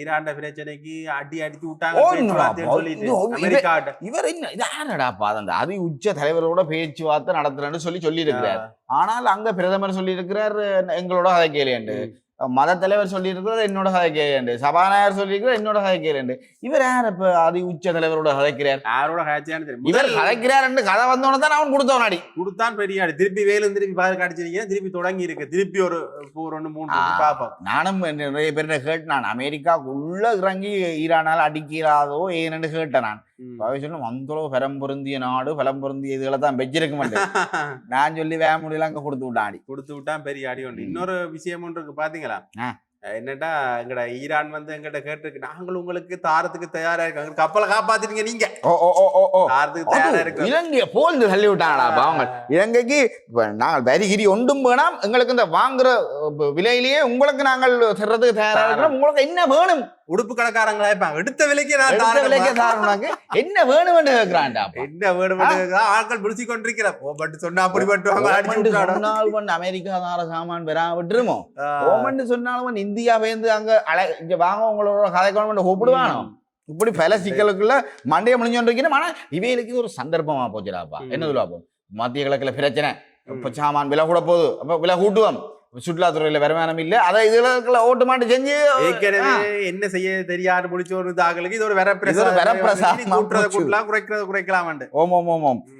Iran பிரச்சனைக்கு அடி அடிச்சு விட்டாங்க. இவர் என்ன யாரடாப்பா அந்த அதி உச்ச தலைவரோட பேச்சுவார்த்தை நடத்துறேன்னு சொல்லி இருக்கிறார். ஆனால் அங்க பிரதமர் சொல்லி இருக்கிறார் எங்களோட கதை கேளு, மத தலைவர் சொல்லி இருக்கிறார் என்னோட கதை கேளு, சபாநாயகர் சொல்லி இருக்கிறார் என்னோட கதை கேளு. இவர் யார் இப்ப அதி உச்ச தலைவரோட கதைக்கிறார்? யாரோட கதைச்சான்னு இவர் கதைக்கிறார் கதை வந்தோன்னு தான் அவன் கொடுத்தவன் கொடுத்தான் பெரிய ஆடி. திருப்பி வேலும் திருப்பி பாரு கடிச்சிருக்கீங்க, திருப்பி தொடங்கி இருக்கு. திருப்பி ஒரு 2-3 பாப்போம். நானும் நிறைய பேர் கேட்டு நான் அமெரிக்காவுக்குள்ள இறங்கி ஈரானால் அடிக்கிறாதோ ஏன்னு கேட்டேன். நான் சொன்ன வந்தளவு பலம் பொருந்திய நாடு, பலம் பொருந்திய இதுகளை தான் வச்சிருக்க மாட்டேன். நான் சொல்லி வேக முடியல அங்க கொடுத்து விட்டான் பெரிய அடி ஒன்று. இன்னொரு விஷயம் ஒன்று இருக்கு பாத்தீங்களா, என்னட்டா எங்கட ஈரான் வந்து எங்கிட்ட கேட்டிருக்கு, நாங்கள் உங்களுக்கு தாரத்துக்கு தயாரா இருக்காங்க, கப்பலை காப்பாத்திட்டீங்க நீங்க, தாரத்துக்கு தயாரா இருக்கு. இலங்கைய போல் தள்ளி விட்டாங்கடா அவங்க. இலங்கைக்கு நாங்கள் வரிகிரி ஒன்றும் வேணாம், எங்களுக்கு இந்த வாங்குற விலையிலேயே உங்களுக்கு நாங்கள் தர்றதுக்கு தயாரா இருக்கிறோம், உங்களுக்கு என்ன வேணும்? உடுப்பு கடைக்காரங்களா இருப்பாங்க, எடுத்த விலைக்கு என்ன வேணும் கேட்கிறான்டா. என்ன வேணும் ஆட்கள் முடிச்சு கொண்டிருக்கிறோம். சொன்னா அப்படி சொன்னால் அமெரிக்கா தார சாமான் பெறா விட்டுருமோ, சொன்னாலும் இந்தியா வேந்து அங்க இங்க வாங்க உங்களோட கதை கூப்பிடுவானோ. இப்படி பல சிக்கலுக்குள்ள மண்டைய முடிஞ்சோன்னு. ஆனா இவைகளுக்கு ஒரு சந்தர்ப்பமா போச்சுடாப்பா. என்ன சொல்லுவாப்போ, மத்திய கிழக்குல பிரச்சனை, இப்ப சாமான் விலை கூட போகுது, அப்ப விலை கூட்டுவோம், சுற்றுலாத்துறையில வருமானம் இல்ல, அதை இதுல ஓட்டு மாட்டு செஞ்சு என்ன செய்ய தெரியாது முடிச்ச ஒரு தாங்களுக்கு இது ஒரு வரப்பிரசாதம், குறைக்கலாம். ஓம் ஓம் ஓம் ஓம்.